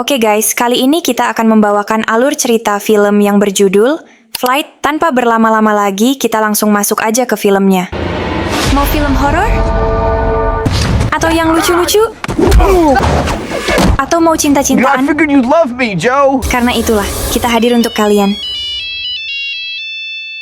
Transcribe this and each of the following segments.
Oke guys, kali ini kita akan membawakan alur cerita film yang berjudul Flight. Tanpa berlama-lama lagi, kita langsung masuk aja ke filmnya. Mau film horor? Atau yang lucu-lucu? Atau mau I cinta-cintaan? figured you'd love me, Joe. Karena itulah, kita hadir untuk kalian.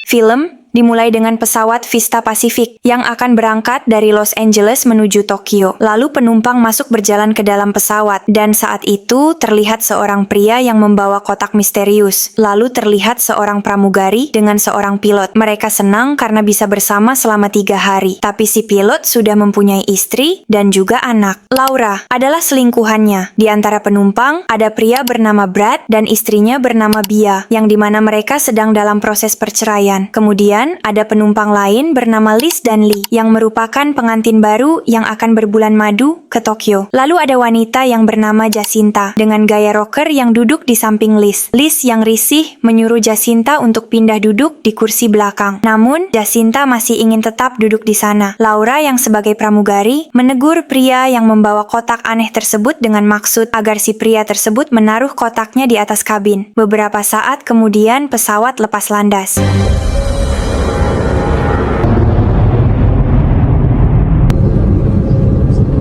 Film dimulai dengan pesawat Vista Pacific yang akan berangkat dari Los Angeles menuju Tokyo. Lalu penumpang masuk berjalan ke dalam pesawat, dan saat itu terlihat seorang pria yang membawa kotak misterius. Lalu terlihat seorang pramugari dengan seorang pilot. Mereka senang karena bisa bersama selama 3 hari. Tapi si pilot sudah mempunyai istri dan juga anak. Laura adalah selingkuhannya. Di antara penumpang, ada pria bernama Brad dan istrinya bernama Bia, yang dimana mereka sedang dalam proses perceraian. Kemudian, ada penumpang lain bernama Liz dan Lee yang merupakan pengantin baru yang akan berbulan madu ke Tokyo. Lalu ada wanita yang bernama Jacinta dengan gaya rocker yang duduk di samping Liz. Liz yang risih menyuruh Jacinta untuk pindah duduk di kursi belakang. Namun, Jacinta masih ingin tetap duduk di sana. Laura yang sebagai pramugari menegur pria yang membawa kotak aneh tersebut dengan maksud agar si pria tersebut menaruh kotaknya di atas kabin. Beberapa saat kemudian pesawat lepas landas.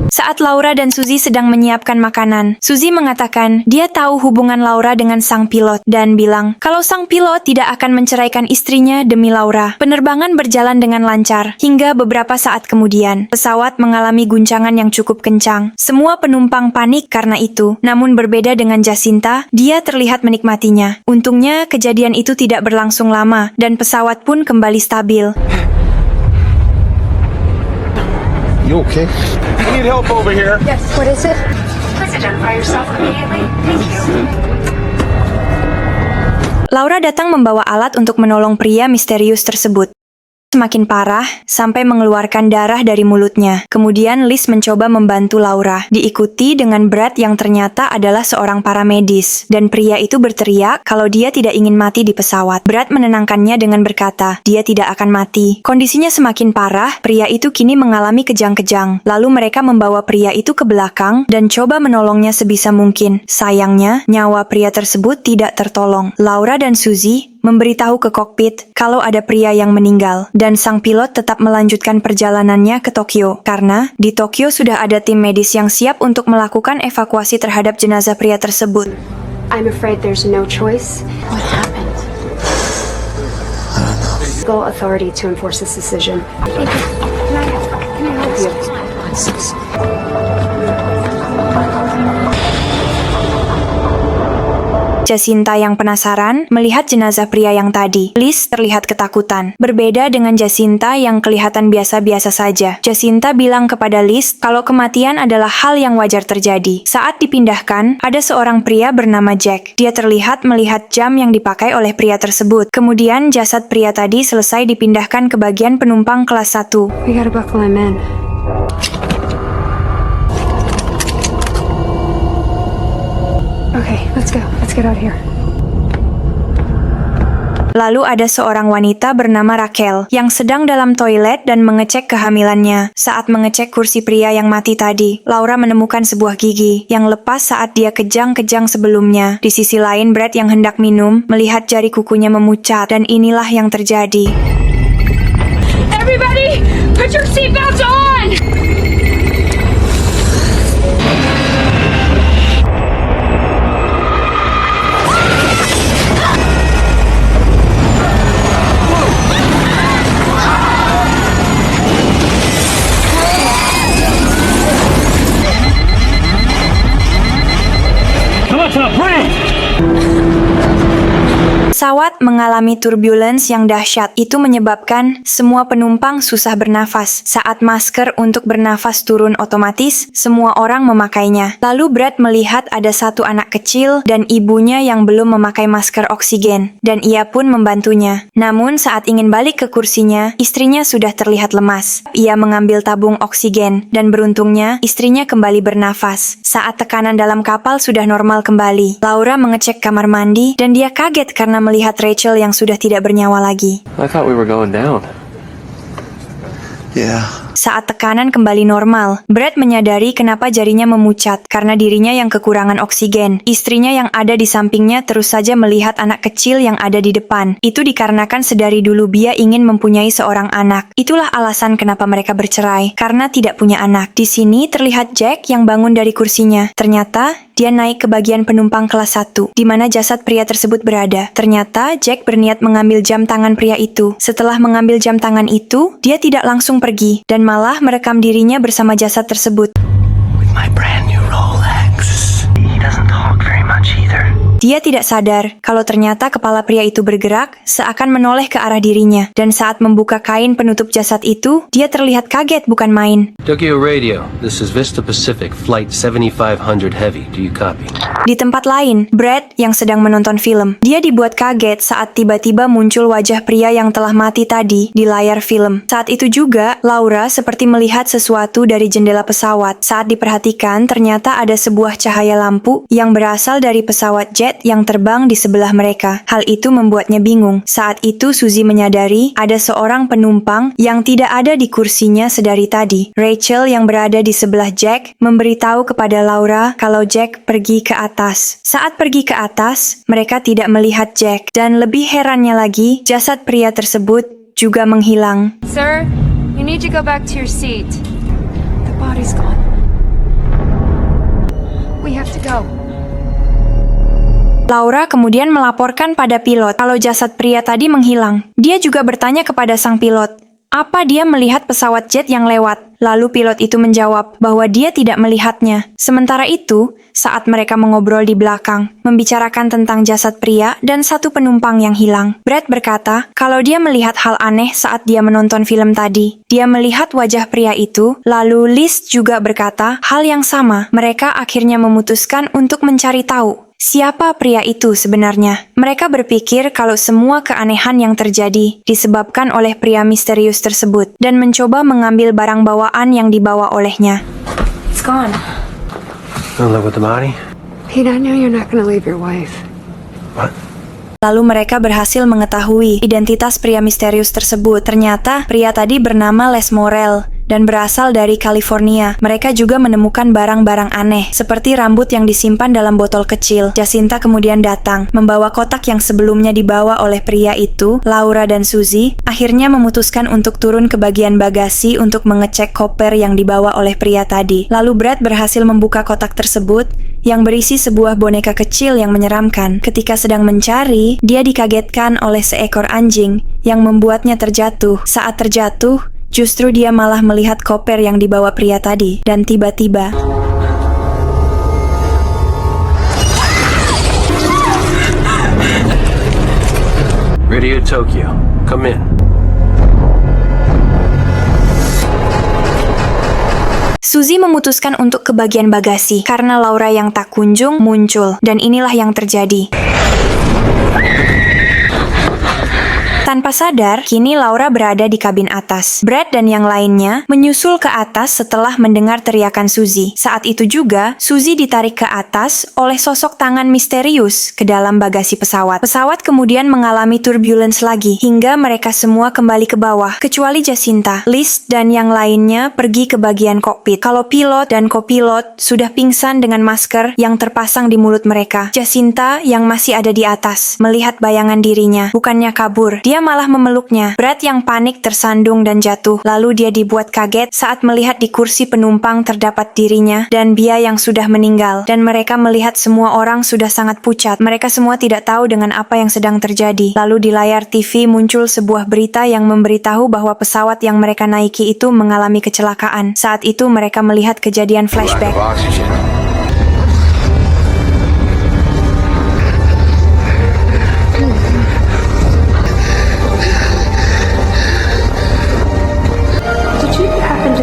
Saat Laura dan Suzy sedang menyiapkan makanan, Suzy mengatakan dia tahu hubungan Laura dengan sang pilot dan bilang kalau sang pilot tidak akan menceraikan istrinya demi Laura. Penerbangan berjalan dengan lancar hingga beberapa saat kemudian, pesawat mengalami guncangan yang cukup kencang. Semua penumpang panik karena itu, namun berbeda dengan Jacinta, dia terlihat menikmatinya. Untungnya kejadian itu tidak berlangsung lama dan pesawat pun kembali stabil. You okay? I need help over here. Yes, what is it? Please identify yourself immediately. Thank you. Laura datang membawa alat untuk menolong pria misterius tersebut. Semakin parah, sampai mengeluarkan darah dari mulutnya. Kemudian Liz mencoba membantu Laura, diikuti dengan Brad yang ternyata adalah seorang paramedis. Dan pria itu berteriak kalau dia tidak ingin mati di pesawat. Brad menenangkannya dengan berkata, dia tidak akan mati. Kondisinya semakin parah, pria itu kini mengalami kejang-kejang. Lalu mereka membawa pria itu ke belakang dan coba menolongnya sebisa mungkin. Sayangnya, nyawa pria tersebut tidak tertolong. Laura dan Suzy memberitahu ke kokpit kalau ada pria yang meninggal dan sang pilot tetap melanjutkan perjalanannya ke Tokyo karena di Tokyo sudah ada tim medis yang siap untuk melakukan evakuasi terhadap jenazah pria tersebut. I'm afraid there's no choice. What happened? Legal authority to enforce this decision. Jacinta yang penasaran melihat jenazah pria yang tadi. Liz terlihat ketakutan. Berbeda dengan Jacinta yang kelihatan biasa-biasa saja. Jacinta bilang kepada Liz kalau kematian adalah hal yang wajar terjadi. Saat dipindahkan, ada seorang pria bernama Jack. Dia terlihat melihat jam yang dipakai oleh pria tersebut. Kemudian jasad pria tadi selesai dipindahkan ke bagian penumpang kelas 1. We gotta buckle him in. Okay, let's go. Let's get out of here. Lalu ada seorang wanita bernama Rachel yang sedang dalam toilet dan mengecek kehamilannya. Saat mengecek kursi pria yang mati tadi, Laura menemukan sebuah gigi yang lepas saat dia kejang-kejang sebelumnya. Di sisi lain, Brad yang hendak minum melihat jari kukunya memucat dan inilah yang terjadi. Everybody, put your seatbelts on! Pesawat mengalami turbulence yang dahsyat. Itu menyebabkan semua penumpang susah bernafas. Saat masker untuk bernafas turun otomatis, semua orang memakainya. Lalu Brad melihat ada satu anak kecil dan ibunya yang belum memakai masker oksigen. Dan ia pun membantunya. Namun saat ingin balik ke kursinya, istrinya sudah terlihat lemas. Ia mengambil tabung oksigen dan beruntungnya istrinya kembali bernafas. Saat tekanan dalam kapal sudah normal kembali, Laura mengecek kamar mandi dan dia kaget karena melihat Rachel yang sudah tidak bernyawa lagi. I thought we were going down. Yeah, Saat tekanan kembali normal, Brad menyadari kenapa jarinya memucat karena dirinya yang kekurangan oksigen. Istrinya yang ada di sampingnya terus saja melihat anak kecil yang ada di depan. Itu dikarenakan sedari dulu Bia ingin mempunyai seorang anak. Itulah alasan kenapa mereka bercerai, karena tidak punya anak. Di sini terlihat Jack yang bangun dari kursinya. Ternyata dia naik ke bagian penumpang kelas 1, di mana jasad pria tersebut berada. Ternyata Jack berniat mengambil jam tangan pria itu. Setelah mengambil jam tangan itu, dia tidak langsung pergi, dan malah merekam dirinya bersama jasad tersebut. With my brand new Rolex. He doesn't talk very much either. Dia tidak sadar kalau ternyata kepala pria itu bergerak seakan menoleh ke arah dirinya. Dan saat membuka kain penutup jasad itu, dia terlihat kaget bukan main. Tokyo Radio, this is Vista Pacific, Flight 7500 Heavy. Do you copy? Di tempat lain, Brad yang sedang menonton film. Dia dibuat kaget saat tiba-tiba muncul wajah pria yang telah mati tadi di layar film. Saat itu juga, Laura seperti melihat sesuatu dari jendela pesawat. Saat diperhatikan, ternyata ada sebuah cahaya lampu yang berasal dari pesawat jet yang terbang di sebelah mereka. Hal itu membuatnya bingung. Saat itu Suzy menyadari ada seorang penumpang yang tidak ada di kursinya sedari tadi. Rachel yang berada di sebelah Jack memberitahu kepada Laura kalau Jack pergi ke atas. Saat pergi ke atas, mereka tidak melihat Jack. Dan lebih herannya lagi, jasad pria tersebut juga menghilang. Sir, you need to go back to your seat. The body's gone. We have to go. Laura kemudian melaporkan pada pilot kalau jasad pria tadi menghilang. Dia juga bertanya kepada sang pilot, apa dia melihat pesawat jet yang lewat? Lalu pilot itu menjawab bahwa dia tidak melihatnya. Sementara itu, saat mereka mengobrol di belakang, membicarakan tentang jasad pria dan satu penumpang yang hilang, Brad berkata kalau dia melihat hal aneh saat dia menonton film tadi. Dia melihat wajah pria itu, lalu Liz juga berkata hal yang sama. Mereka akhirnya memutuskan untuk mencari tahu siapa pria itu sebenarnya. Mereka berpikir kalau semua keanehan yang terjadi disebabkan oleh pria misterius tersebut dan mencoba mengambil barang bawaan yang dibawa olehnya. It's gone. Don't live with the body? Pete, I know you're not gonna leave your wife. What? Lalu mereka berhasil mengetahui identitas pria misterius tersebut. Ternyata pria tadi bernama Les Morel dan berasal dari California. Mereka juga menemukan barang-barang aneh, seperti rambut yang disimpan dalam botol kecil. Jacinta kemudian datang, membawa kotak yang sebelumnya dibawa oleh pria itu. Laura dan Suzy akhirnya memutuskan untuk turun ke bagian bagasi untuk mengecek koper yang dibawa oleh pria tadi. Lalu Brad berhasil membuka kotak tersebut, yang berisi sebuah boneka kecil yang menyeramkan. Ketika sedang mencari, dia dikagetkan oleh seekor anjing yang membuatnya terjatuh. Saat terjatuh, justru dia malah melihat koper yang dibawa pria tadi, dan tiba-tiba Radio Tokyo, come in. Suzy memutuskan untuk ke bagian bagasi karena Laura yang tak kunjung muncul, dan inilah yang terjadi. Tanpa sadar, kini Laura berada di kabin atas. Brad dan yang lainnya menyusul ke atas setelah mendengar teriakan Suzy. Saat itu juga, Suzy ditarik ke atas oleh sosok tangan misterius ke dalam bagasi pesawat. Pesawat kemudian mengalami turbulence lagi, hingga mereka semua kembali ke bawah, kecuali Jacinta. Liz dan yang lainnya pergi ke bagian kokpit. Kalau pilot dan kopilot sudah pingsan dengan masker yang terpasang di mulut mereka. Jacinta yang masih ada di atas, melihat bayangan dirinya, bukannya kabur. Dia malah memeluknya. Brad yang panik tersandung dan jatuh. Lalu dia dibuat kaget saat melihat di kursi penumpang terdapat dirinya dan Bia yang sudah meninggal. Dan mereka melihat semua orang sudah sangat pucat. Mereka semua tidak tahu dengan apa yang sedang terjadi. Lalu di layar TV muncul sebuah berita yang memberitahu bahwa pesawat yang mereka naiki itu mengalami kecelakaan. Saat itu mereka melihat kejadian flashback. Lack of oxygen.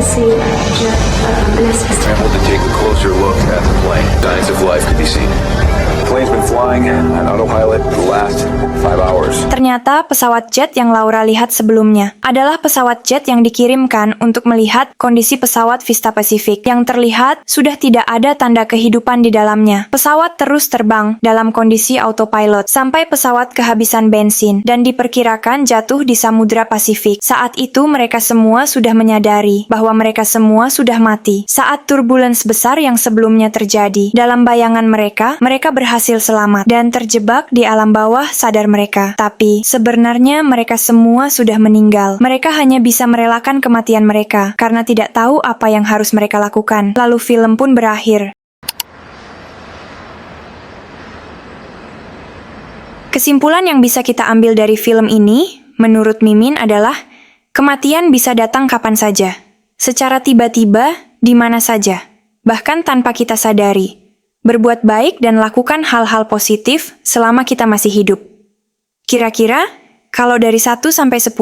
See an assistant. Able to take a closer look at the plane. Signs of life could be seen. The plane's been flying flying on autopilot for the last 5 hours. Ternyata pesawat jet yang Laura lihat sebelumnya adalah pesawat jet yang dikirimkan untuk melihat kondisi pesawat Vista Pacific yang terlihat sudah tidak ada tanda kehidupan di dalamnya. Pesawat terus terbang dalam kondisi autopilot sampai pesawat kehabisan bensin dan diperkirakan jatuh di Samudra Pasifik. Saat itu mereka semua sudah menyadari bahwa mereka semua sudah mati saat turbulence besar yang sebelumnya terjadi. Dalam bayangan mereka, mereka berhasil selamat dan terjebak di alam bawah sadar mereka. Tapi sebenarnya mereka semua sudah meninggal. Mereka hanya bisa merelakan kematian mereka karena tidak tahu apa yang harus mereka lakukan. Lalu film pun berakhir. Kesimpulan yang bisa kita ambil dari film ini, menurut Mimin adalah kematian bisa datang kapan saja, secara tiba-tiba, di mana saja, bahkan tanpa kita sadari. Berbuat baik dan lakukan hal-hal positif selama kita masih hidup. Kira-kira, kalau dari 1 sampai 10,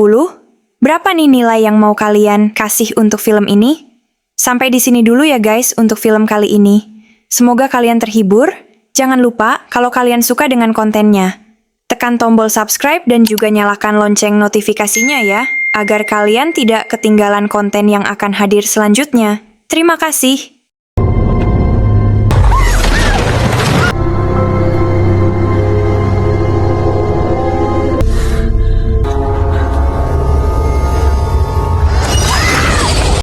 berapa nih nilai yang mau kalian kasih untuk film ini? Sampai di sini dulu ya guys untuk film kali ini. Semoga kalian terhibur. Jangan lupa kalau kalian suka dengan kontennya, tekan tombol subscribe dan juga nyalakan lonceng notifikasinya ya, agar kalian tidak ketinggalan konten yang akan hadir selanjutnya. Terima kasih.